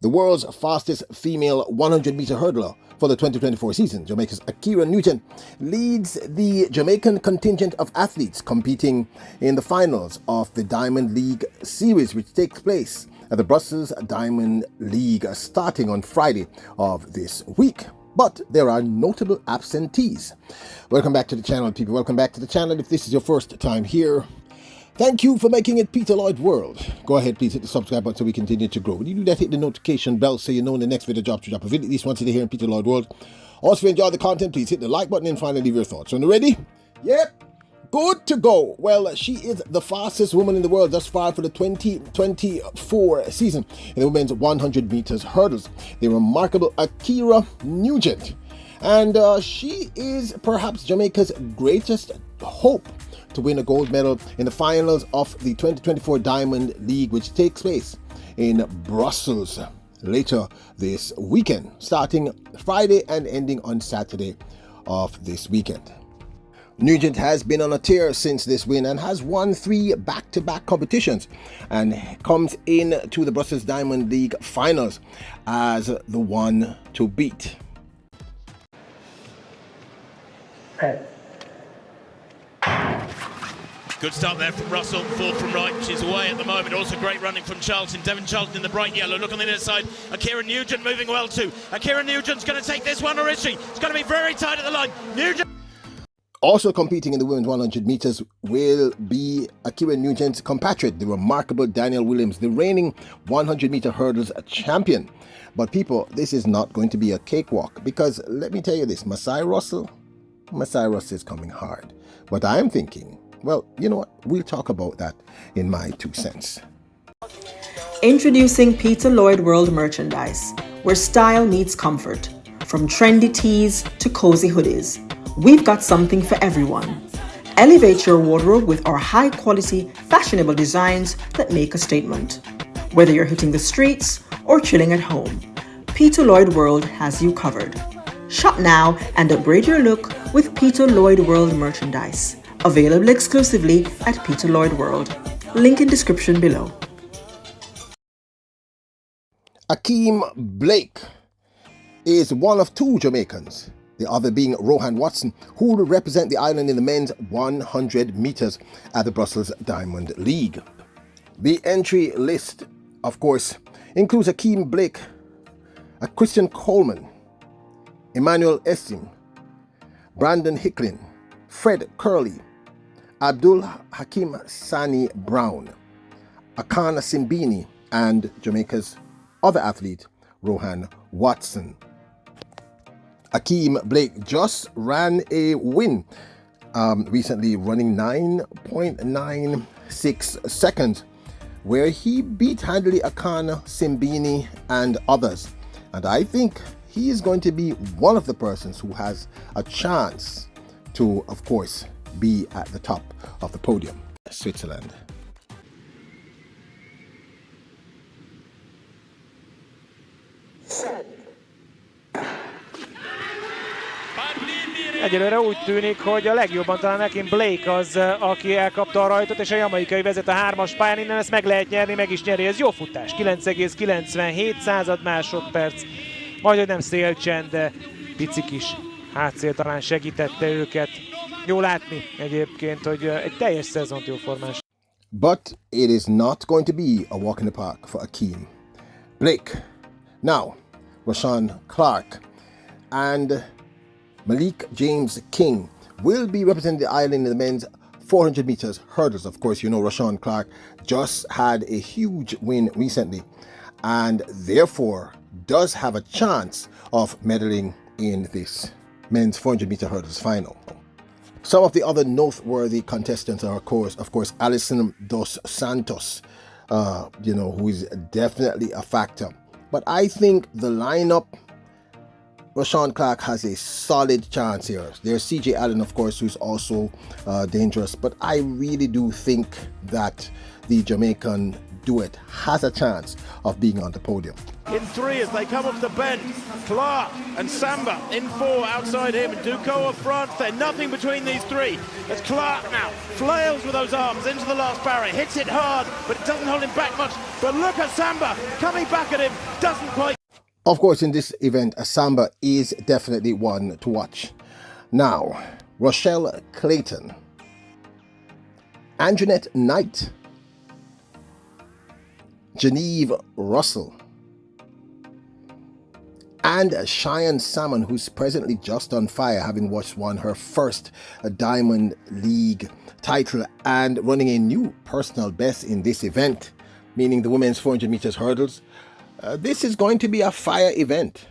The world's fastest female 100-meter hurdler for the 2024 season, Jamaica's Ackera Nugent, leads the Jamaican contingent of athletes competing in the finals of the Diamond League series, which takes place at the Brussels Diamond League starting on Friday of this week. But there are notable absentees. Welcome back to the channel, people. Welcome back to the channel. If this is your first time here, thank you for making it Peter Lloyd World. Go ahead, please hit the subscribe button so we continue to grow. When you do that, hit the notification bell so you know when the next video drops, you drop a video at least once a day here in Peter Lloyd World. Also, if you enjoy the content, please hit the like button and finally leave your thoughts. So, ready? Yep. Good to go. Well, she is the fastest woman in the world thus far for the 2024 season in the women's 100 meters hurdles. The remarkable Ackera Nugent. And she is perhaps Jamaica's greatest hope to win a gold medal in the finals of the 2024 Diamond League, which takes place in Brussels later this weekend, starting Friday and ending on Saturday of this weekend. Nugent has been on a tear since this win and has won 3 back-to-back competitions and comes in to the Brussels Diamond League finals as the one to beat. Good start there from Russell, fourth from right, she's away at the moment. Also great running from Charlton, Devon Charlton in the bright yellow. Look on the inner side, Ackera Nugent moving well too. Ackera Nugent's going to take this one, or is she? It's going to be very tight at the line. Nugent. Also competing in the women's 100 meters will be Ackera Nugent's compatriot, the remarkable Danielle Williams, the reigning 100-meter hurdles champion. But people, this is not going to be a cakewalk, because let me tell you this, Masai Russell is coming hard. But I'm thinking, well, you know what? We'll talk about that in my 2 cents. Introducing Peter Lloyd World merchandise, where style meets comfort. From trendy tees to cozy hoodies, we've got something for everyone. Elevate your wardrobe with our high-quality, fashionable designs that make a statement. Whether you're hitting the streets or chilling at home, Peter Lloyd World has you covered. Shop now and upgrade your look with Peter Lloyd World merchandise. Available exclusively at Peter Lloyd World. Link in description below. Akeem Blake is one of 2 Jamaicans, the other being Rohan Watson, who will represent the island in the men's 100 meters at the Brussels Diamond League. The entry list, of course, includes Akeem Blake, Christian Coleman, Emmanuel Estim, Brandon Hicklin, Fred Curley, Abdul Hakim Sani Brown, Akana Simbini, and Jamaica's other athlete, Rohan Watson. Akeem Blake just ran a win recently, running 9.96 seconds, where he beat handily Akana Simbini and others. And I think he is going to be one of the persons who has a chance to, of course, be at the top of the podium. Switzerland. Egyelőre úgy tűnik, hogy a legjobban talán Akeem Blake az, aki elkapta a rajtot, és a jamaikai vezet a 3-as pályán, innen ezt meg lehet nyerni, meg is nyeri. Ez jó futás, 9,97 másodperc, majdhogy nem szélcsend, de pici kis hátszél talán segítette őket. Jó látni egyébként, hogy egy teljes szezont jó formán. But it is not going to be a walk in the park for Akeem Blake. Now, Rashawn Clark and Malik James King will be representing the island in the men's 400 meters hurdles. Of course, you know Rashawn Clark just had a huge win recently and therefore does have a chance of medaling in this men's 400 meter hurdles final. Some of the other noteworthy contestants are, of course, Alison Dos Santos, who is definitely a factor. But I think the lineup, Rashawn Clark has a solid chance here. There's CJ Allen, of course, who's also dangerous. But I really do think that the Jamaican duet has a chance of being on the podium. In 3 as they come off the bend. Clark and Samba in 4 outside him. And Ducot of France there. Nothing between these 3. As Clark now flails with those arms into the last barrier. Hits it hard, but it doesn't hold him back much. But look at Samba coming back at him. Doesn't quite. Of course, in this event, Samba is definitely one to watch. Now, Rochelle Clayton, Anjanette Knight, Genevieve Russell, and Cheyenne Salmon, who's presently just on fire, having won her first Diamond League title and running a new personal best in this event, meaning the women's 400 meters hurdles. This is going to be a fire event.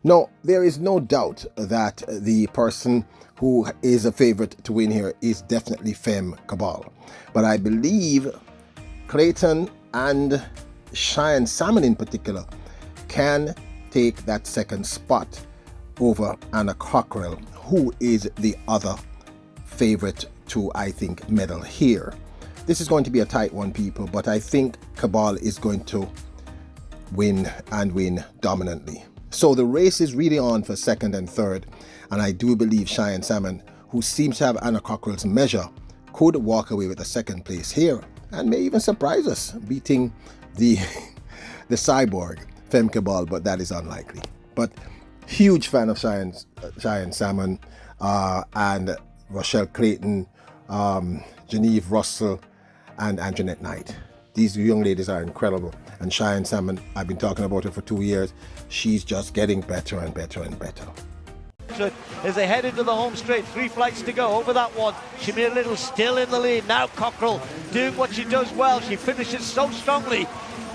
No, there is no doubt that the person who is a favorite to win here is definitely Femme Cabal. But I believe Clayton and Cheyenne Salmon in particular can take that second spot over Anna Cockrell, who is the other favorite to, I think, medal here. This is going to be a tight one, people, but I think Cabal is going to win and win dominantly. So the race is really on for second and third, and I do believe Cheyenne Salmon, who seems to have Anna Cockrell's measure, could walk away with the second place here and may even surprise us, beating the cyborg Femme Cabal, but that is unlikely. But huge fan of Cheyenne Salmon and Rochelle Clayton, Genevieve Russell, and Anjanette Knight. These young ladies are incredible. And Cheyenne Salmon, I've been talking about her for 2 years. She's just getting better and better and better. As they head into the home straight, 3 flights to go over that one. Shamir Little still in the lead. Now Cockrell doing what she does well. She finishes so strongly,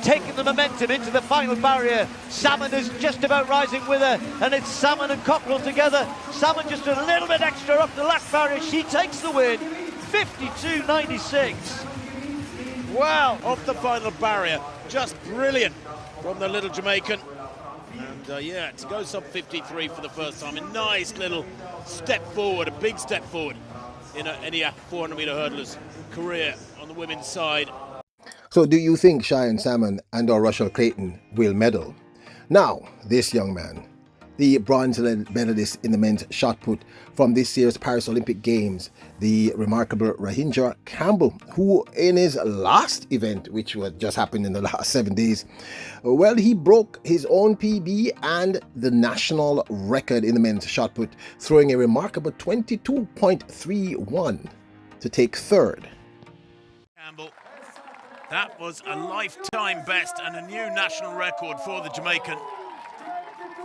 taking the momentum into the final barrier. Salmon is just about rising with her, and it's Salmon and Cockrell together. Salmon just a little bit extra up the last barrier. She takes the win, 52.96. Wow, off the final barrier. Just brilliant from the little Jamaican. And yeah, to go sub 53 for the first time. A nice little step forward, a big step forward in any 400 meter hurdler's career on the women's side. So do you think Cheyenne Salmon and or Rochelle Clayton will medal? Now, this young man, the bronze medalist in the men's shot put from this year's Paris Olympic Games, the remarkable Rahindra Campbell, who in his last event, which just happened in the last 7 days, well, he broke his own PB and the national record in the men's shot put, throwing a remarkable 22.31 to take third. Campbell, that was a lifetime best and a new national record for the Jamaican.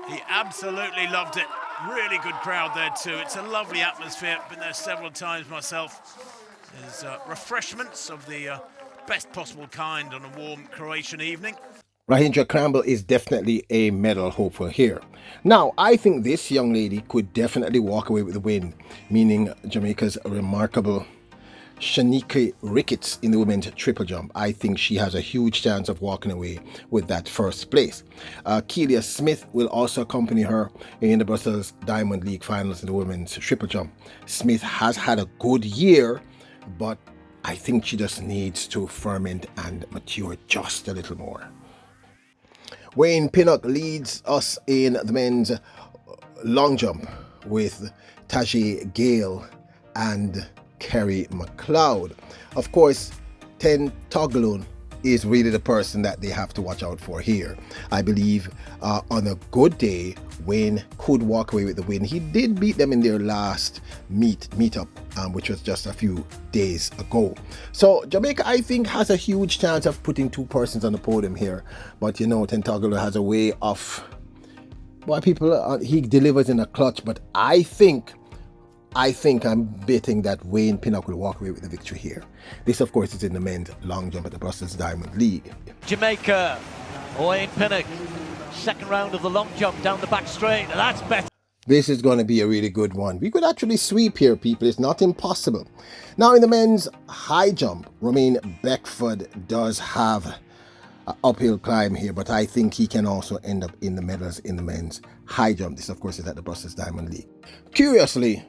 He absolutely loved it. Really good crowd there too. It's a lovely atmosphere. Been there several times myself. There's refreshments of the best possible kind on a warm Croatian evening. Rahindra Campbell is definitely a medal hopeful here. Now, I think this young lady could definitely walk away with the win, meaning Jamaica's remarkable Shanique Ricketts in the women's triple jump. I think she has a huge chance of walking away with that first place. Kelia Smith will also accompany her in the Brussels Diamond League finals in the women's triple jump. Smith has had a good year, but I think she just needs to ferment and mature just a little more. Wayne Pinnock leads us in the men's long jump with Tajay Gale and Kerry McLeod. Of course, Ten Togalone is really the person that they have to watch out for here. I believe on a good day, Wayne could walk away with the win. He did beat them in their last meetup, which was just a few days ago. So Jamaica, I think, has a huge chance of putting 2 persons on the podium here. But you know, Ten Togalone has a way of, well, people, he delivers in a clutch. But I think I'm betting that Wayne Pinnock will walk away with the victory here. This, of course, is in the men's long jump at the Brussels Diamond League. Jamaica, Wayne Pinnock, second round of the long jump down the back straight. That's better. This is going to be a really good one. We could actually sweep here, people. It's not impossible. Now, in the men's high jump, Romain Beckford does have an uphill climb here, but I think he can also end up in the medals in the men's high jump. This, of course, is at the Brussels Diamond League. Curiously,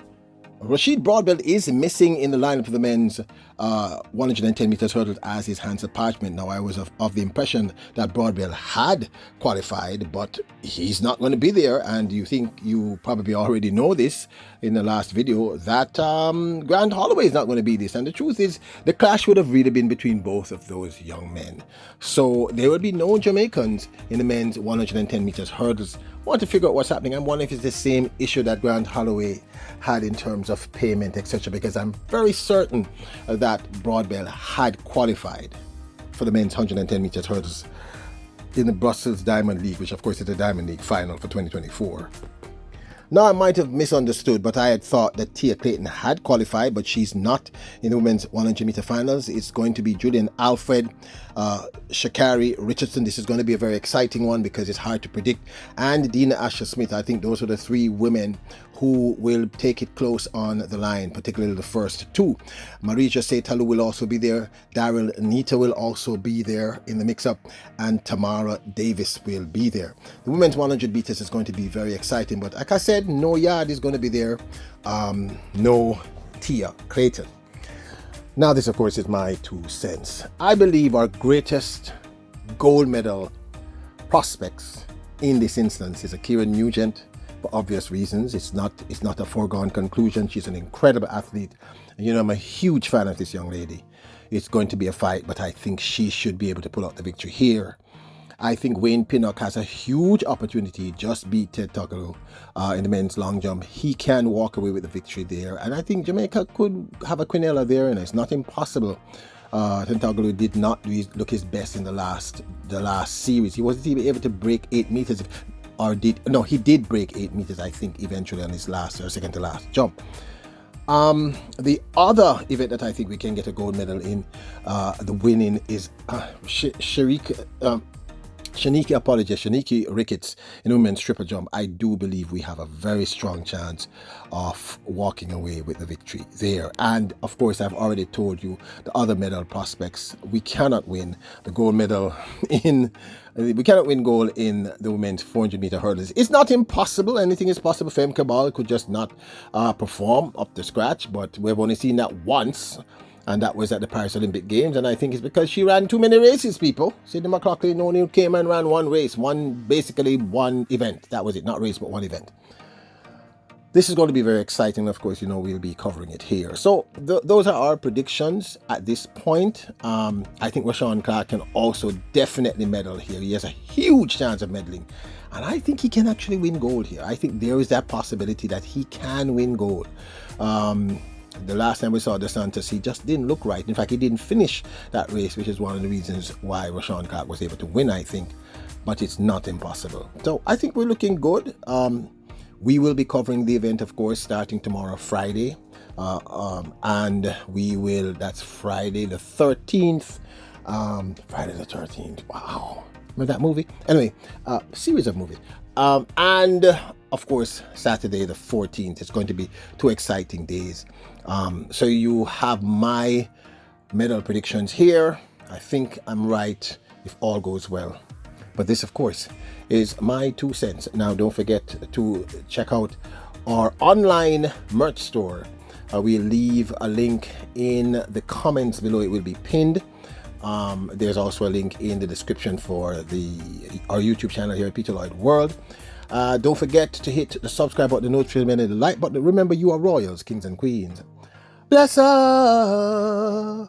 RASHEED Broadbell is missing in the lineup for the men's 110 meters hurdles, as is HANSLE PARCHMENT. Now, I was of the impression that Broadbell had qualified, but he's not going to be there. And you probably already know this in the last video that Grant Holloway is not going to be this. And the truth is, the clash would have really been between both of those young men. So there will be no Jamaicans in the men's 110 meters hurdles. I want to figure out what's happening. I'm wondering if it's the same issue that Grant Holloway had in terms of payment, etc., because I'm very certain that Broadbell had qualified for the men's 110 meters hurdles in the Brussels Diamond League, which of course is the Diamond League final for 2024. Now, I might have misunderstood, but I had thought that Tia Clayton had qualified, but she's not in the women's 100 meter finals. It's going to be Julian Alfred, Sha'Carri Richardson. This is going to be a very exciting one because it's hard to predict. And Dina Asher-Smith. I think those are the three women who will take it close on the line, particularly the first two. Marija Setalu will also be there. Daryl Nita will also be there in the mix-up. And Tamara Davis will be there. The women's 100 meters is going to be very exciting. But like I said, no Yard is going to be there. No Tia Clayton. Now, this, of course, is my 2 cents. I believe our greatest gold medal prospects in this instance is Ackera Nugent. For obvious reasons, it's not a foregone conclusion. She's an incredible athlete, and you know I'm a huge fan of this young lady. It's going to be a fight, but I think she should be able to pull out the victory here. I think Wayne Pinnock has a huge opportunity. Just beat Ted Tuggle in the men's long jump. He can walk away with the victory there, and I think Jamaica could have a Quinella there, and it's not impossible. Ted Tuggle did not look his best in the last series. He wasn't even able to break 8 meters. He did break 8 meters, I think, eventually on his second to last jump. The other event that I think we can get a gold medal in, the winning is Shaniki Ricketts in women's triple jump. I do believe we have a very strong chance of walking away with the victory there. And of course, I've already told you the other medal prospects. We cannot win the gold medal we cannot win gold in the women's 400 meter hurdles. It's not impossible. Anything is possible. Femme Cabal could just not perform up to scratch, but we've only seen that once. And that was at the Paris Olympic Games. And I think it's because she ran too many races, people. Sidney McLaughlin only came and ran one race, basically one event. That was it, not race, but one event. This is going to be very exciting. Of course, we'll be covering it here. So those are our predictions at this point. I think Rashawn Clark can also definitely medal here. He has a huge chance of medaling. And I think he can actually win gold here. I think there is that possibility that he can win gold. The last time we saw DeSantis, he just didn't look right. In fact, he didn't finish that race, which is one of the reasons why Rashawn Clark was able to win, I think. But it's not impossible. So I think we're looking good. We will be covering the event, of course, starting tomorrow, Friday. And that's Friday the 13th. Friday the 13th. Wow. Remember that movie? Anyway, series of movies. And of course, Saturday the 14th. It's going to be 2 exciting days. So you have my medal predictions here. I think I'm right if all goes well. But this, of course, is my 2 cents. Now, don't forget to check out our online merch store. We'll leave a link in the comments below. It will be pinned. There's also a link in the description for our YouTube channel here at Peter Lloyd World. Don't forget to hit the subscribe button, the notification bell, and the like button. Remember, you are royals, kings and queens. Bless us.